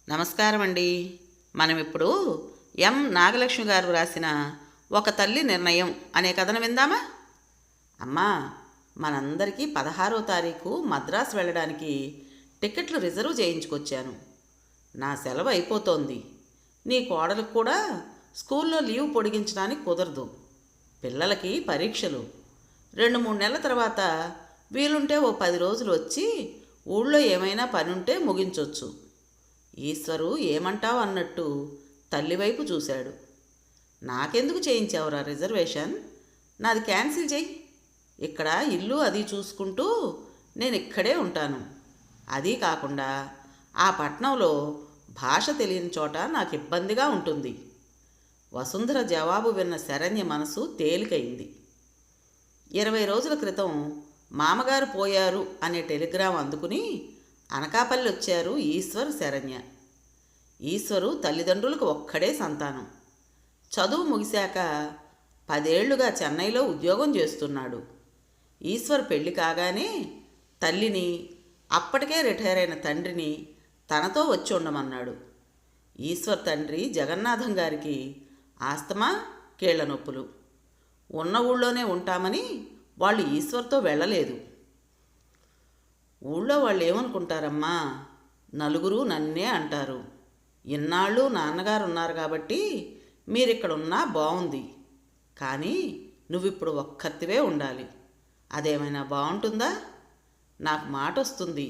నమస్కారం అండి. మనం ఇప్పుడు నాగలక్ష్మి గారు రాసిన ఒక తల్లి నిర్ణయం అనే కథను విందామా? అమ్మా, మనందరికీ 16వ తారీఖు మద్రాసు వెళ్ళడానికి టికెట్లు రిజర్వ్ చేయించుకొచ్చాను. నా సెలవు అయిపోతోంది. నీ కోడలకు కూడా స్కూల్లో లీవ్ పొడిగించడానికి కుదరదు. పిల్లలకి పరీక్షలు. 2-3 నెలల తర్వాత వీలుంటే ఓ 10 రోజులు వచ్చి ఊళ్ళో ఏమైనా పని ఉంటే ముగించొచ్చు. ఈశ్వరు ఏమంటావు అన్నట్టు తల్లివైపు చూశాడు. నాకెందుకు చేయించావురా రిజర్వేషన్? నాది క్యాన్సిల్ చెయ్యి. ఇక్కడ ఇల్లు అది చూసుకుంటూ నేను ఇక్కడే ఉంటాను. అదీ కాకుండా ఆ పట్నంలో భాష తెలియని చోట నాకు ఇబ్బందిగా ఉంటుంది. వసుంధర జవాబు విన్న శరణ్య మనసు తేలికైంది. 20 రోజుల క్రితం మామగారు పోయారు అనే టెలిగ్రామ్ అందుకుని అనకాపల్లి వచ్చారు ఈశ్వర్, శరణ్య. ఈశ్వరు తల్లిదండ్రులకు ఒక్కడే సంతానం. చదువు ముగిశాక 10 ఏళ్లుగా చెన్నైలో ఉద్యోగం చేస్తున్నాడు. ఈశ్వర్ పెళ్లి కాగానే తల్లిని, అప్పటికే రిటైర్ అయిన తండ్రిని తనతో వచ్చి ఉండమన్నాడు. ఈశ్వర్ తండ్రి జగన్నాథం గారికి ఆస్తమా, కీళ్ల నొప్పులు. ఉన్న ఊళ్ళోనే ఉంటామని వాళ్ళు ఈశ్వర్తో వెళ్ళలేదు. ఊళ్ళో వాళ్ళు ఏమనుకుంటారమ్మా? నలుగురు నన్నే అంటారు. ఇన్నాళ్ళు నాన్నగారు ఉన్నారు కాబట్టి మీరిక్కడున్నా బాగుంది. కానీ నువ్విప్పుడు ఒక్కర్తివే ఉండాలి. అదేమైనా బాగుంటుందా? నాకు మాట వస్తుంది.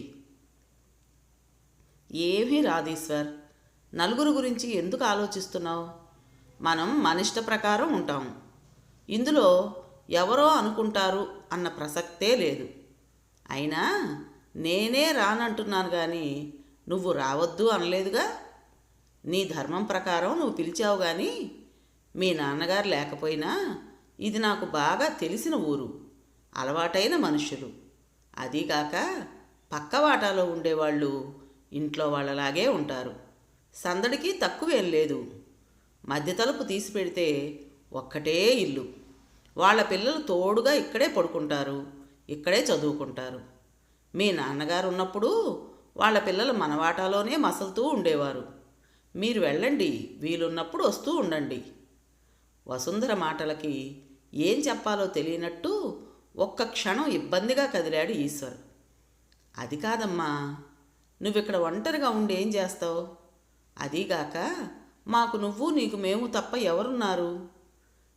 ఏమీ రాదీశ్వర్. నలుగురు గురించి ఎందుకు ఆలోచిస్తున్నావు? మనం మన ఇష్ట ప్రకారం ఉంటాం. ఇందులో ఎవరో అనుకుంటారు అన్న ప్రసక్తే లేదు. అయినా నేనే రానంటున్నాను కానీ నువ్వు రావద్దు అనలేదుగా. నీ ధర్మం ప్రకారం నువ్వు పిలిచావు కానీ మీ నాన్నగారు లేకపోయినా ఇది నాకు బాగా తెలిసిన ఊరు, అలవాటైన మనుషులు. అదీగాక పక్కవాటాలో ఉండేవాళ్ళు ఇంట్లో వాళ్ళలాగే ఉంటారు. సందడికి తక్కువేం లేదు. మధ్య తలుపు తీసి పెడితే ఒక్కటే ఇల్లు. వాళ్ళ పిల్లలు తోడుగా ఇక్కడే పడుకుంటారు, ఇక్కడే చదువుకుంటారు. మీ నాన్నగారు ఉన్నప్పుడు వాళ్ళ పిల్లలు మన వాటాలోనే మసలుతూ ఉండేవారు. మీరు వెళ్ళండి, వీలున్నప్పుడు వస్తూ ఉండండి. వసుంధర మాటలకి ఏం చెప్పాలో తెలియనట్టు ఒక్క క్షణం ఇబ్బందిగా కదిలాడు ఈశ్వర్. అది కాదమ్మా, నువ్విక్కడ ఒంటరిగా ఉండి ఏం చేస్తావు? అదీగాక మాకు నువ్వు, నీకు మేము తప్ప ఎవరున్నారు?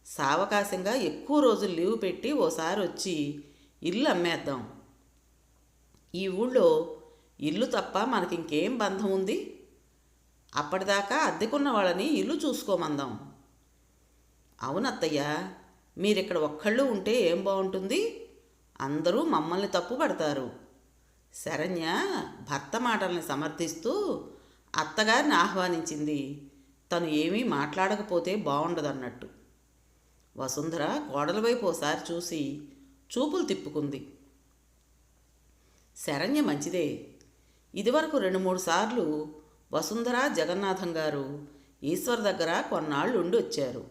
సావకాశంగా ఎక్కువ రోజులు లీవ్ పెట్టి ఓసారి వచ్చి ఇల్లు అమ్మేద్దాం. ఈ ఊళ్ళో ఇల్లు తప్ప మనకింకేం బంధం ఉంది? అప్పటిదాకా అద్దెకున్న వాళ్ళని ఇల్లు చూసుకోమందాం. అవునత్తయ్య, మీరిక్కడ ఒక్కళ్ళు ఉంటే ఏం బాగుంటుంది? అందరూ మమ్మల్ని తప్పు పడతారు. శరణ్య భర్త మాటల్ని సమర్థిస్తూ అత్తగారిని ఆహ్వానించింది. తను ఏమీ మాట్లాడకపోతే బాగుండదన్నట్టు. వసుంధర కోడల వైపు ఓసారి చూసి చూపులు తిప్పుకుంది. శరణ్య మంచిదే. ఇదివరకు 2-3 సార్లు వసుంధర, జగన్నాథం గారు ఈశ్వర్ దగ్గర కొన్నాళ్ళు ఉండి వచ్చారు.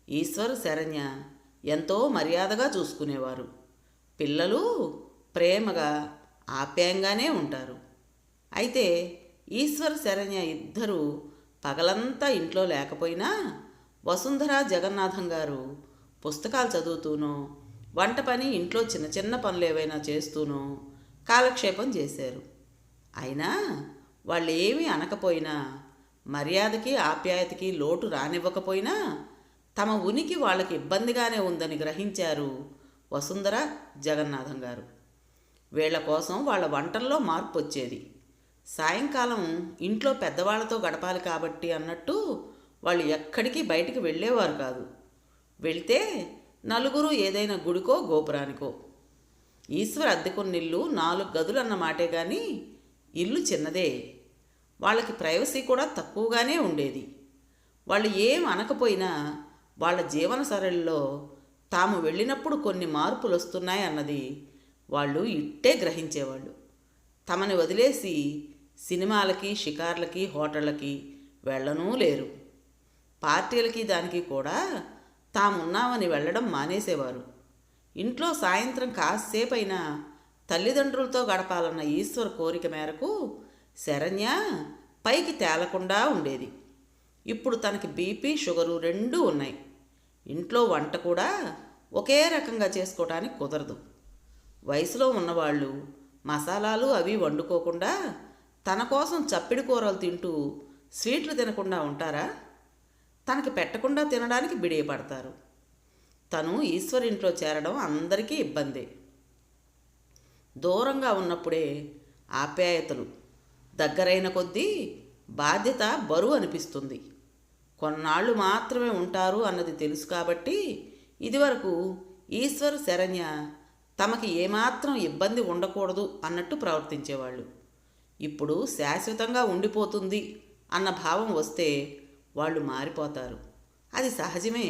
ఈశ్వర్, శరణ్య ఎంతో మర్యాదగా చూసుకునేవారు. పిల్లలు ప్రేమగా ఆప్యాయంగానే ఉంటారు. అయితే ఈశ్వర్, శరణ్య ఇద్దరూ పగలంతా ఇంట్లో లేకపోయినా వసుంధర, జగన్నాథం గారు పుస్తకాలు చదువుతూనో, వంట పని, ఇంట్లో చిన్న చిన్న పనులు ఏవైనా చేస్తూనో కాలక్షేపం చేశారు. అయినా వాళ్ళు ఏమీ అనకపోయినా, మర్యాదకి ఆప్యాయతకి లోటు రానివ్వకపోయినా తమ ఉనికి వాళ్ళకి ఇబ్బందిగానే ఉందని గ్రహించారు వసుంధర, జగన్నాథం గారు. వీళ్ల కోసం వాళ్ళ వంటల్లో మార్పు వచ్చేది. సాయంకాలం ఇంట్లో పెద్దవాళ్లతో గడపాలి కాబట్టి అన్నట్టు వాళ్ళు ఎక్కడికి బయటికి వెళ్ళేవారు కాదు. వెళితే నలుగురు ఏదైనా గుడికో గోపురానికో. ఈశ్వర్ అద్దెకున్న ఇల్లు 4 గదులు అన్న మాటే కానీ ఇల్లు చిన్నదే. వాళ్ళకి ప్రైవసీ కూడా తక్కువగానే ఉండేది. వాళ్ళు ఏం అనకపోయినా వాళ్ళ జీవన సరళిలో తాము వెళ్ళినప్పుడు కొన్ని మార్పులు వస్తున్నాయి అన్నది వాళ్ళు ఇట్టే గ్రహించేవాళ్ళు. తమని వదిలేసి సినిమాలకి, షికార్లకి, హోటళ్ళకి వెళ్ళనూ లేరు. పార్టీలకి దానికి కూడా తామున్నామని వెళ్ళడం మానేసేవారు. ఇంట్లో సాయంత్రం కాసేపైనా తల్లిదండ్రులతో గడపాలన్న ఈశ్వర్ కోరిక మేరకు శరణ్య పైకి తేలకుండా ఉండేది. ఇప్పుడు తనకి బీపీ షుగరు రెండూ ఉన్నాయి. ఇంట్లో వంట కూడా ఒకే రకంగా చేసుకోవటానికి కుదరదు. వయసులో ఉన్నవాళ్ళు మసాలాలు అవి వండుకోకుండా తన కోసం చప్పిడి కూరలు తింటూ స్వీట్లు తినకుండా ఉంటారా? తనకి పెట్టకుండా తినడానికి బిడియపడతారు. తను ఈశ్వరింట్లో చేరడం అందరికీ ఇబ్బందే. దూరంగా ఉన్నప్పుడే ఆప్యాయతలు, దగ్గరైన కొద్దీ బాధ్యత బరువు అనిపిస్తుంది. కొన్నాళ్ళు మాత్రమే ఉంటారు అన్నది తెలుసు కాబట్టి ఇదివరకు ఈశ్వర్, శరణ్య తమకి ఏమాత్రం ఇబ్బంది ఉండకూడదు అన్నట్టు ప్రవర్తించేవాళ్ళు. ఇప్పుడు శాశ్వతంగా ఉండిపోతుంది అన్న భావం వస్తే వాళ్ళు మారిపోతారు. అది సహజమే.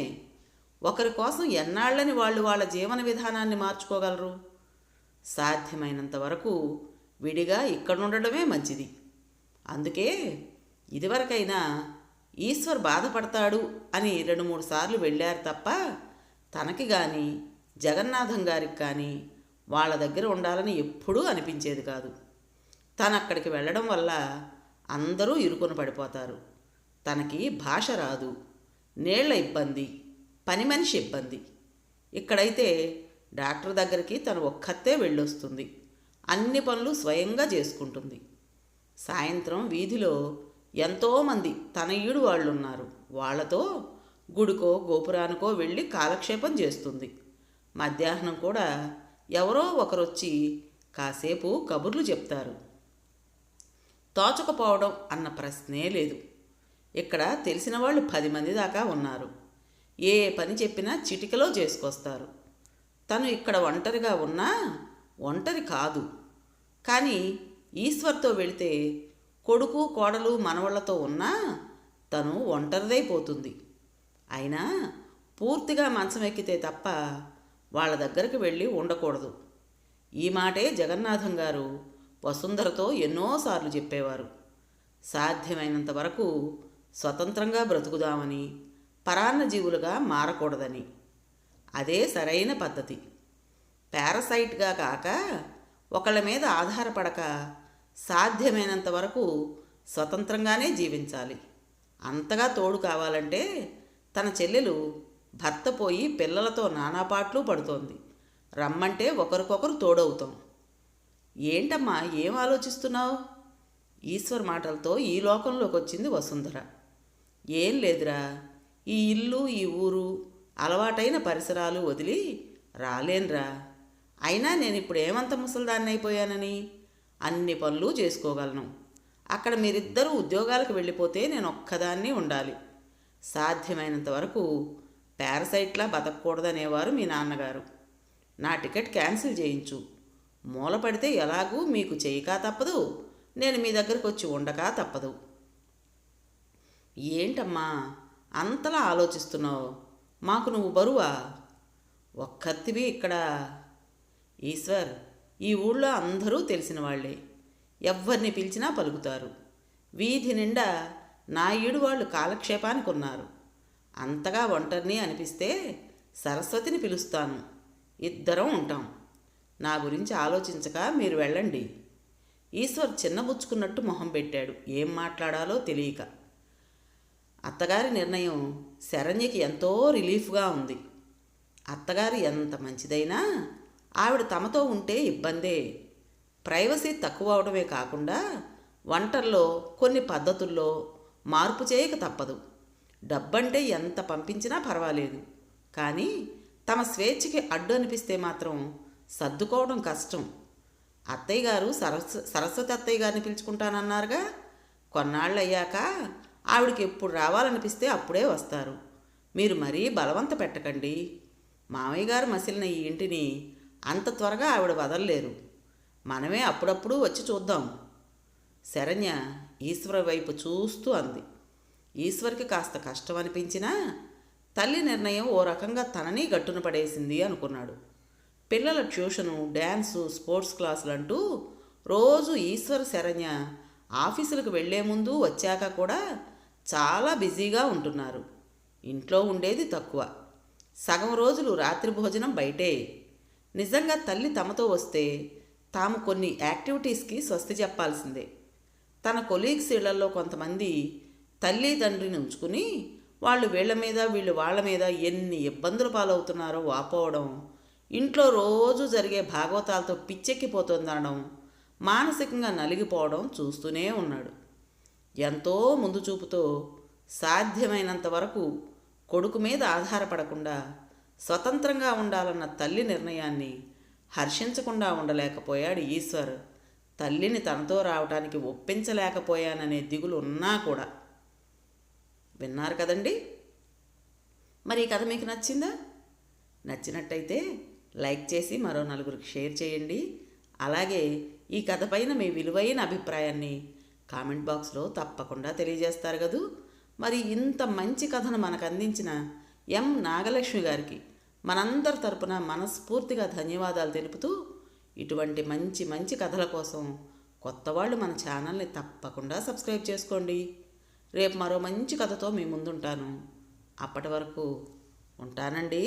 ఒకరి కోసం ఎన్నాళ్ళని వాళ్ళు వాళ్ళ జీవన విధానాన్ని మార్చుకోగలరు? సాధ్యమైనంత వరకు విడిగా ఇక్కడుండడమే మంచిది. అందుకే ఇదివరకైనా ఈశ్వర్ బాధపడతాడు అని 2-3 సార్లు వెళ్ళారు తప్ప తనకి కానీ జగన్నాథం గారికి కానీ వాళ్ళ దగ్గర ఉండాలని ఎప్పుడూ అనిపించేది కాదు. తను అక్కడికి వెళ్ళడం వల్ల అందరూ ఇరుకున పడిపోతారు. తనకి భాష రాదు, నీళ్ల ఇబ్బంది, పని మనిషి ఇబ్బంది. ఇక్కడైతే డాక్టర్ దగ్గరికి తను ఒక్కతే వెళ్ళొస్తుంది. అన్ని పనులు స్వయంగా చేసుకుంటుంది. సాయంత్రం వీధిలో ఎంతోమంది తనయుడు వాళ్ళున్నారు. వాళ్లతో గుడికో గోపురానికో వెళ్ళి కాలక్షేపం చేస్తుంది. మధ్యాహ్నం కూడా ఎవరో ఒకరొచ్చి కాసేపు కబుర్లు చెప్తారు. తోచకపోవడం అన్న ప్రశ్నే లేదు. ఇక్కడ తెలిసిన వాళ్ళు 10 మంది దాకా ఉన్నారు. ఏ పని చెప్పినా చిటికలో చేసుకొస్తారు. తను ఇక్కడ ఒంటరిగా ఉన్నా ఒంటరి కాదు. కానీ ఈశ్వర్తో వెళితే కొడుకు కోడలు మనవళ్లతో ఉన్నా తను ఒంటరిదైపోతుంది. అయినా పూర్తిగా మంచం ఎక్కితే తప్ప వాళ్ళ దగ్గరికి వెళ్ళి ఉండకూడదు. ఈ మాటే జగన్నాథం గారు వసుంధరతో ఎన్నోసార్లు చెప్పేవారు. సాధ్యమైనంత వరకు స్వతంత్రంగా బ్రతుకుదామని, పరాన్న జీవులుగా మారకూడదని. అదే సరైన పద్ధతి. పారసైట్గా కాక ఒకళ్ళ మీద ఆధారపడక సాధ్యమైనంత వరకు స్వతంత్రంగానే జీవించాలి. అంతగా తోడు కావాలంటే తన చెల్లెలు భర్త పోయి పిల్లలతో నానాపాట్లు పడుతోంది. రమ్మంటే ఒకరికొకరు తోడవుతాం. ఏంటమ్మా, ఏం ఆలోచిస్తున్నావు? ఈశ్వర్ మాటలతో ఈ లోకంలోకి వచ్చింది వసుంధర. ఏం లేదురా, ఈ ఇల్లు, ఈ ఊరు, అలవాటైన పరిసరాలు వదిలి రాలేనురా. అయినా నేను ఇప్పుడు ఏమంత ముసలిదాన్ని అయిపోయానని అన్ని పనులు చేసుకోగలను. అక్కడ మీరిద్దరూ ఉద్యోగాలకు వెళ్ళిపోతే నేను ఒక్కదాన్ని ఉండాలి. సాధ్యమైనంత వరకు పారసైట్లా బతకూడదనేవారు మీ నాన్నగారు. నా టికెట్ క్యాన్సిల్ చేయించు. మూలపడితే ఎలాగూ మీకు చేయకా తప్పదు, నేను మీ దగ్గరకు వచ్చి ఉండకా తప్పదు. ఏంటమ్మా అంతలా ఆలోచిస్తున్నావు? మాకు నువ్వు బరువా? ఒక్కత్తివి ఇక్కడ. ఈశ్వర్, ఈ ఊళ్ళో అందరూ తెలిసిన వాళ్లే. ఎవ్వరిని పిలిచినా పలుకుతారు. వీధి నిండా నా ఈడు వాళ్ళు కాలక్షేపానికి ఉన్నారు. అంతగా ఒంటరిని అనిపిస్తే సరస్వతిని పిలుస్తాను. ఇద్దరం ఉంటాం. నా గురించి ఆలోచించక మీరు వెళ్ళండి. ఈశ్వర్ చిన్నబుచ్చుకున్నట్టు మొహం పెట్టాడు, ఏం మాట్లాడాలో తెలియక. అత్తగారి నిర్ణయం శరణ్యకి ఎంతో రిలీఫ్గా ఉంది. అత్తగారు ఎంత మంచిదైనా ఆవిడ తమతో ఉంటే ఇబ్బందే. ప్రైవసీ తక్కువ అవడమే కాకుండా వంటల్లో కొన్ని పద్ధతుల్లో మార్పు చేయక తప్పదు. డబ్బంటే ఎంత పంపించినా పర్వాలేదు, కానీ తమ స్వేచ్ఛకి అడ్డు అనిపిస్తే మాత్రం సర్దుకోవడం కష్టం. అత్తయ్య గారు సరస్వతి అత్తయ్య గారిని పిలుచుకుంటానన్నారుగా. కొన్నాళ్ళు అయ్యాక ఆవిడకి ఎప్పుడు రావాలనిపిస్తే అప్పుడే వస్తారు. మీరు మరీ బలవంత పెట్టకండి. మామయ్య గారు మసిలిన ఈ ఇంటిని అంత త్వరగా ఆవిడ వదలలేరు. మనమే అప్పుడప్పుడు వచ్చి చూద్దాం. శరణ్య ఈశ్వర వైపు చూస్తూ అంది. ఈశ్వర్కి కాస్త కష్టం అనిపించినా తల్లి నిర్ణయం ఓ రకంగా తనని గట్టున పడేసింది అనుకున్నాడు. పిల్లల ట్యూషను, డ్యాన్సు, స్పోర్ట్స్ క్లాసులు అంటూ రోజు ఈశ్వర్, శరణ్య ఆఫీసులకు వెళ్లే ముందు వచ్చాక కూడా చాలా బిజీగా ఉంటున్నారు. ఇంట్లో ఉండేది తక్కువ. సగం రోజులు రాత్రి భోజనం బయటే. నిజంగా తల్లి తమతో వస్తే తాము కొన్ని యాక్టివిటీస్కి స్వస్తి చెప్పాల్సిందే. తన కొలీగ్స్ ఇళ్లలో కొంతమంది తల్లి తండ్రిని ఉంచుకుని వాళ్ళు వీళ్ళ మీద వీళ్ళు వాళ్ళ మీద ఎన్ని ఇబ్బందులు పాలవుతున్నారో వాపోవడం, ఇంట్లో రోజు జరిగే భాగవతాలతో పిచ్చెక్కిపోతుందనడం, మానసికంగా నలిగిపోవడం చూస్తూనే ఉన్నాడు. ఎంతో ముందు చూపుతో సాధ్యమైనంత వరకు కొడుకు మీద ఆధారపడకుండా స్వతంత్రంగా ఉండాలన్న తల్లి నిర్ణయాన్ని హర్షించకుండా ఉండలేకపోయాడు ఈశ్వర్. తల్లిని తనతో రావటానికి ఒప్పించలేకపోయాననే దిగులు ఉన్నా కూడా. విన్నారు కదండి. మరి ఈ కథ మీకు నచ్చిందా? నచ్చినట్టయితే లైక్ చేసి మరో నలుగురికి షేర్ చేయండి. అలాగే ఈ కథ పైన మీ విలువైన అభిప్రాయాన్ని కామెంట్ బాక్స్లో తప్పకుండా తెలియజేస్తారు కదూ. మరి ఇంత మంచి కథను మనకు అందించిన ఎం నాగలక్ష్మి గారికి మనందరి తరపున మనస్ఫూర్తిగా ధన్యవాదాలు తెలుపుతూ, ఇటువంటి మంచి మంచి కథల కోసం కొత్త వాళ్ళు మన ఛానల్ని తప్పకుండా సబ్స్క్రైబ్ చేసుకోండి. రేపు మరో మంచి కథతో మీ ముందుంటాను. అప్పటి వరకు ఉంటానండి.